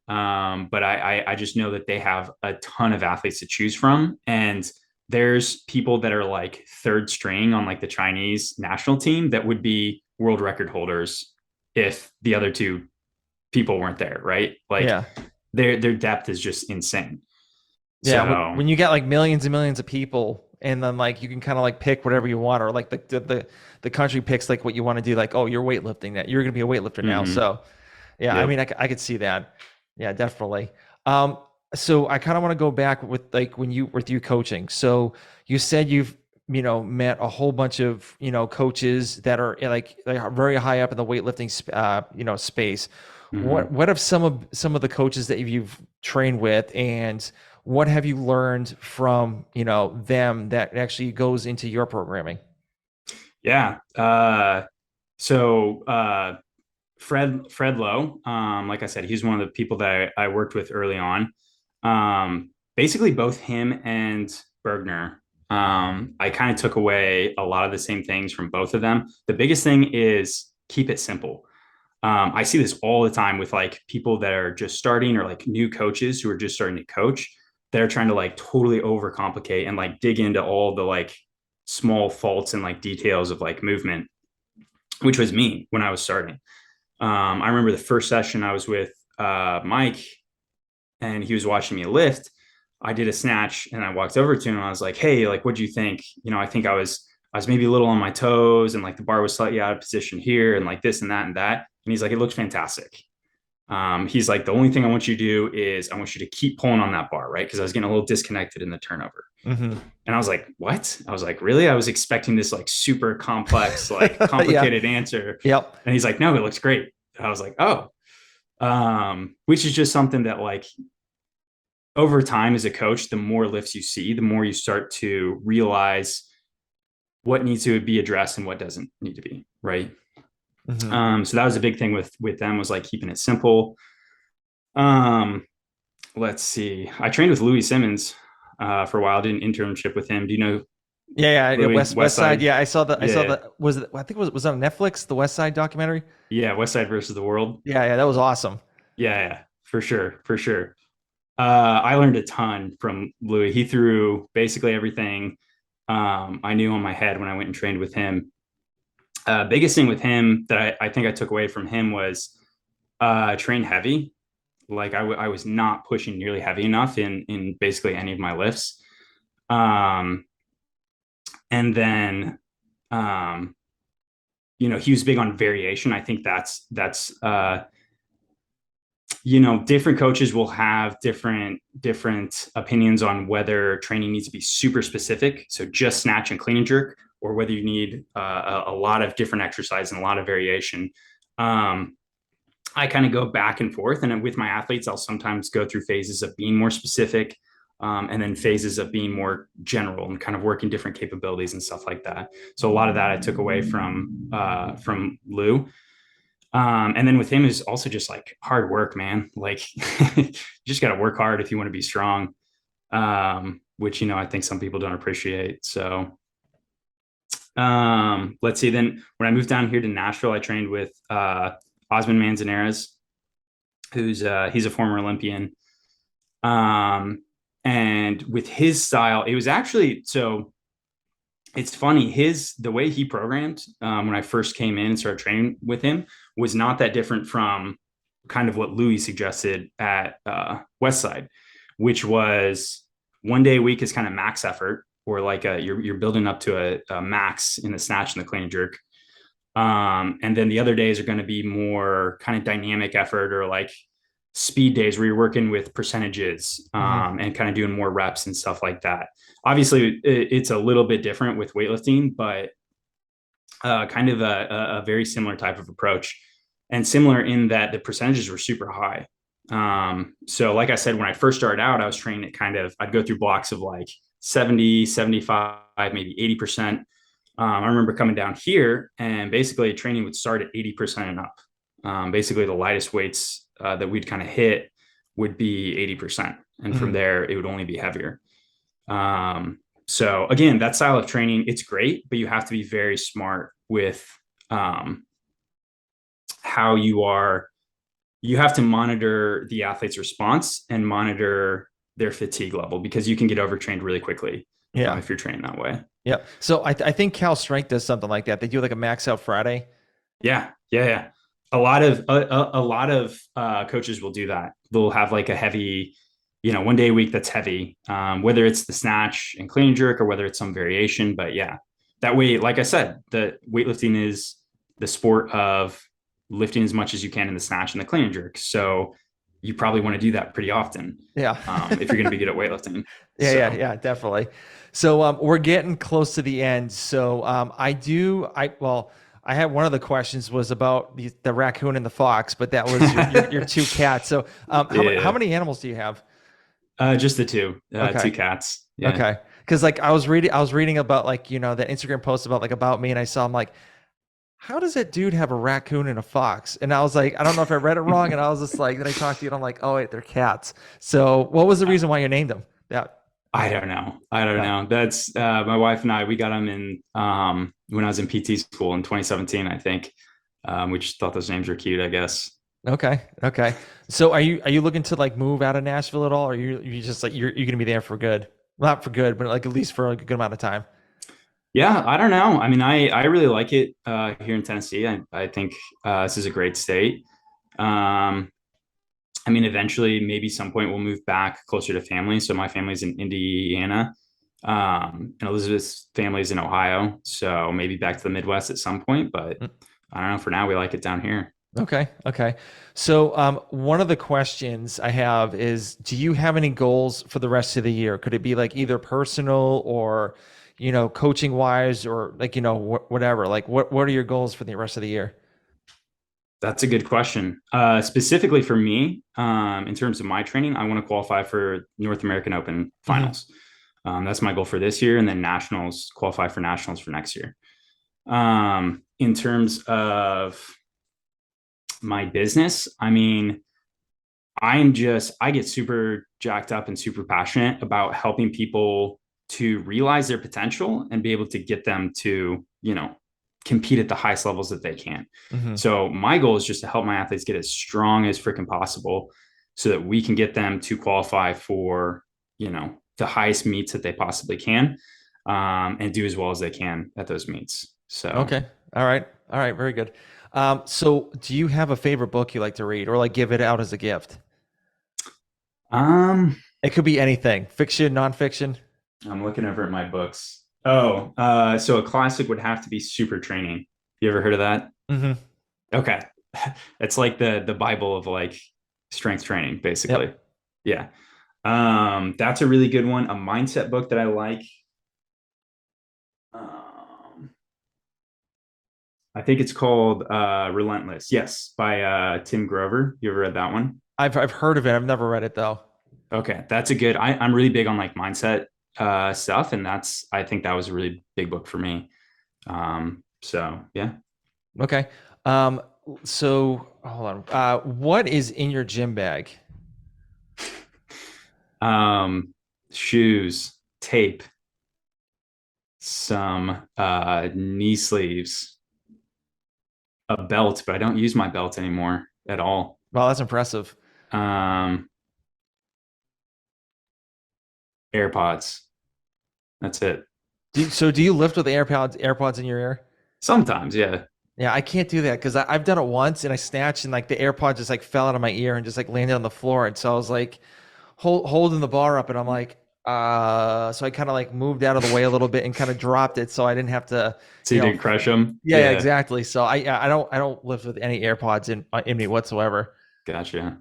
But I just know that they have a ton of athletes to choose from, and there's people that are like third string on like the Chinese national team that would be world record holders if the other two people weren't there, right? Like Yeah. their depth is just insane. Yeah, So when you get like millions and millions of people, and then like you can kind of like pick whatever you want, or like the country picks like what you want to do. Like, oh, you're weightlifting that you're gonna be a weightlifter now. mm-hmm. So yeah, I mean, Yep. I could see that. Yeah, definitely. Um, so I kind of want to go back with like when you with you coaching. So you said you've met a whole bunch of coaches that are like very high up in the weightlifting space. Mm-hmm. What have some of the coaches that you've trained with, and what have you learned from them that actually goes into your programming? Yeah. So Fred Lowe, like I said, he's one of the people that I worked with early on. Basically, both him and Bergner, I kind of took away a lot of the same things from both of them. The biggest thing is keep it simple. I see this all the time with like people that are just starting or like new coaches who are just starting to coach. They're trying to like totally overcomplicate and like dig into all the like small faults and like details of like movement, which was me when I was starting. I remember the first session I was with Mike, and he was watching me lift. I did a snatch and I walked over to him and I was like, "Hey, like, what do you think? You know, I think I was maybe a little on my toes and like the bar was slightly out of position here and like this and that and that." And he's like, "It looks fantastic." He's like, "The only thing I want you to do is I want you to keep pulling on that bar, right?" Because I was getting a little disconnected in the turnover. Mm-hmm. And I was like, "What?" I was like, "Really?" I was expecting this like super complex, like Yeah. complicated answer. Yep. And he's like, "No, it looks great." And I was like, "Oh," which is just something that like over time as a coach, the more lifts you see, the more you start to realize what needs to be addressed and what doesn't need to be, right? Mm-hmm. So that was a big thing with them, was like keeping it simple. Um, let's see. I trained with Louis Simmons for a while. Did an internship with him. Do you know Yeah. Louis West Side. Westside? Yeah, I saw Yeah, the was it, I think it was on Netflix, the West Side documentary. yeah. Westside versus the World. Yeah, that was awesome. Yeah, for sure, for sure. I learned a ton from Louis. He threw basically everything I knew on my head when I went and trained with him. Biggest thing with him that I think I took away from him was train heavy. Like I was not pushing nearly heavy enough in basically any of my lifts. Um, and then um, he was big on variation. I think that's different coaches will have different opinions on whether training needs to be super specific, so just snatch and clean and jerk, or whether you need a lot of different exercise and a lot of variation. um, I kind of go back and forth, and with my athletes I'll sometimes go through phases of being more specific, and then phases of being more general and kind of working different capabilities and stuff like that. So a lot of that I took away from Lou. And then with him is also just like hard work, man. Like you just got to work hard if you want to be strong, which I think some people don't appreciate. So let's see. Then when I moved down here to Nashville, I trained with Osman Manzanares, who's he's a former Olympian. Um, and with his style, it was actually so. It's funny, the way he programmed when I first came in and started training with him was not that different from kind of what Louis suggested at Westside, which was 1 day a week is kind of max effort, or like you're building up to a max in the snatch and the clean and jerk. And then the other days are going to be more kind of dynamic effort, or like speed days where you're working with percentages, Mm-hmm. and kind of doing more reps and stuff like that. Obviously, it's a little bit different with weightlifting, but kind of a very similar type of approach, and similar in that the percentages were super high. So like I said, when I first started out, I was training at I'd go through blocks of like 70, 75, maybe 80%. I remember coming down here and basically training would start at 80% and up. Basically, the lightest weights that we'd kind of hit would be 80%. And from Mm-hmm. there, it would only be heavier. So again, that style of training, it's great, but you have to be very smart with um, how you have to monitor the athlete's response and monitor their fatigue level, because you can get overtrained really quickly Yeah. if you're training that way. Yeah. So I think Cal Strength does something like that. They do like a max out Friday. Yeah, yeah, yeah. A lot of coaches will do that. They'll have like a heavy, 1 day a week that's heavy, whether it's the snatch and clean and jerk or whether it's some variation. But yeah, that way, like I said, the weightlifting is the sport of lifting as much as you can in the snatch and the clean and jerk. So you probably want to do that pretty often, Yeah. if you're going to be good at weightlifting. So Yeah, definitely. So we're getting close to the end. So I had one of the questions was about the raccoon and the fox, but that was your two cats. So how yeah, many animals do you have? just the two Okay. cats. Yeah. Okay. Because like I was reading about like, that Instagram post about like about me, and I saw, I'm like, how does that dude have a raccoon and a fox? And I was like, I don't know if I read it wrong. And I was just like, then I talked to you and I'm like, oh wait, they're cats. So what was the reason why you named them? Yeah. I don't know. I don't Yeah. know. That's my wife and I. We got them in when I was in PT school in 2017, I think. We just thought those names were cute, I guess. Okay. Okay. So are you looking to like move out of Nashville at all? Or you just like you're gonna be there for good? Not for good, but like at least for like a good amount of time. Yeah, I don't know. I mean, I really like it here in Tennessee. I think this is a great state. Um, I mean, eventually, maybe some point we'll move back closer to family. So my family's in Indiana, and Elizabeth's family's in Ohio. So maybe back to the Midwest at some point. But Mm. I don't know. For now, we like it down here. Okay. Okay. So one of the questions I have is, do you have any goals for the rest of the year? Could it be like either personal or, coaching wise or like, whatever? Like what are your goals for the rest of the year? That's a good question. Specifically for me, in terms of my training, I want to qualify for North American Open Hmm. finals. That's my goal for this year, and then nationals, qualify for nationals for next year. In terms of my business, I mean, I get super jacked up and super passionate about helping people to realize their potential and be able to get them to, compete at the highest levels that they can. Hmm. So my goal is just to help my athletes get as strong as freaking possible so that we can get them to qualify for, the highest meets that they possibly can, and do as well as they can at those meets. So, Okay. All right. All right. Very good. So do you have a favorite book you like to read or like give it out as a gift? um, It could be anything, fiction, nonfiction. I'm looking over at my books. Oh, so a classic would have to be Super Training. You ever heard of that? Hmm. Okay. It's like the Bible of like strength training, basically. Yep. Yeah. That's a really good one. A mindset book that I like. Um, I think it's called Relentless. Yes, by Tim Grover. You ever read that one? I've heard of it. I've never read it though. Okay, that's a good. I'm really big on like mindset stuff, and I think that was a really big book for me. So yeah. Okay. Um, so hold on. What is in your gym bag? um, Shoes, tape, some knee sleeves, a belt, but I don't use my belt anymore at all. Wow, that's impressive. Um, AirPods. That's it. So do you lift with the AirPods in your ear? Sometimes, yeah. Yeah, I can't do that because I've done it once and I snatched and like the AirPod just like fell out of my ear and just like landed on the floor. And so I was like holding the bar up and I'm like, so I kind of like moved out of the way a little bit and kind of dropped it so I didn't have to, So you didn't crush them. yeah, yeah, Yeah, exactly. So yeah, I don't lift with any AirPods in me whatsoever. gotcha.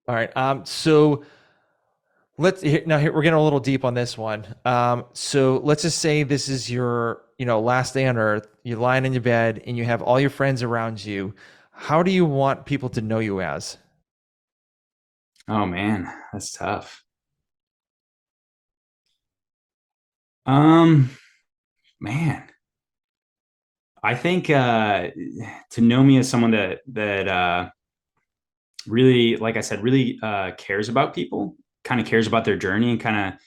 All right. So now we're getting a little deep on this one. So let's just say this is your, last day on earth. You're lying in your bed and you have all your friends around you. How do you want people to know you as? Oh man, that's tough. Um, Man, I think to know me as someone that really, like I said, really cares about people, kind of cares about their journey, and kind of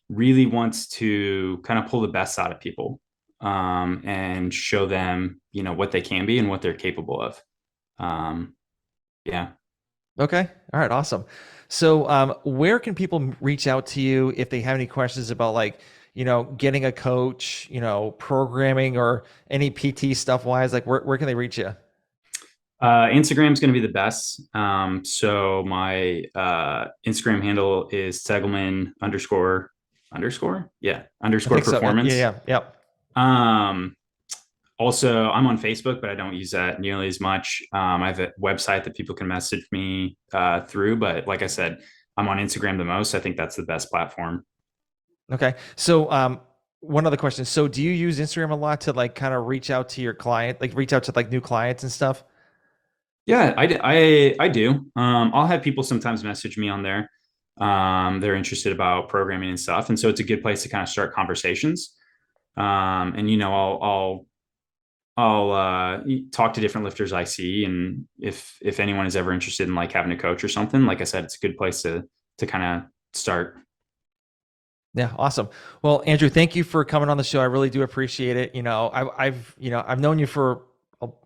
really wants to kind of pull the best out of people, and show them, what they can be and what they're capable of. Um, yeah. Okay. All right. Awesome. So, where can people reach out to you if they have any questions about like, getting a coach, programming or any PT stuff wise? Like, where can they reach you? Instagram is going to be the best. So my Instagram handle is Stegelmann underscore, yeah, I underscore think so. Yeah. performance. Yeah. Yep. Um, Also, I'm on Facebook, but I don't use that nearly as much. I have a website that people can message me through, but like I said, I'm on Instagram the most. I think that's the best platform. Okay. So, one other question. So, do you use Instagram a lot to like kind of reach out to your client, like reach out to like new clients and stuff? Yeah, I do. I'll have people sometimes message me on there. They're interested about programming and stuff, and so it's a good place to kind of start conversations. And I'll talk to different lifters I see, and if anyone is ever interested in like having a coach or something, like I said, it's a good place to kind of start. Yeah, awesome. Well, Andrew, thank you for coming on the show. I really do appreciate it. I've known you for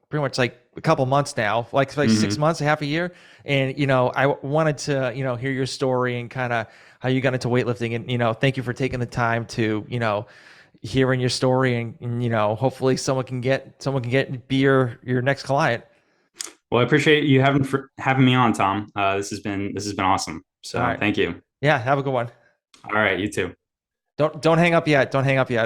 pretty much like a couple months now, like 6 months, half a year. And, I wanted to, hear your story and kind of how you got into weightlifting. And, thank you for taking the time to, hearing your story and, hopefully be your next client. Well, I appreciate you having me on, Tom. This has been awesome. All So right. thank you. Yeah. Have a good one. All right, you too. Don't hang up yet. Don't hang up yet.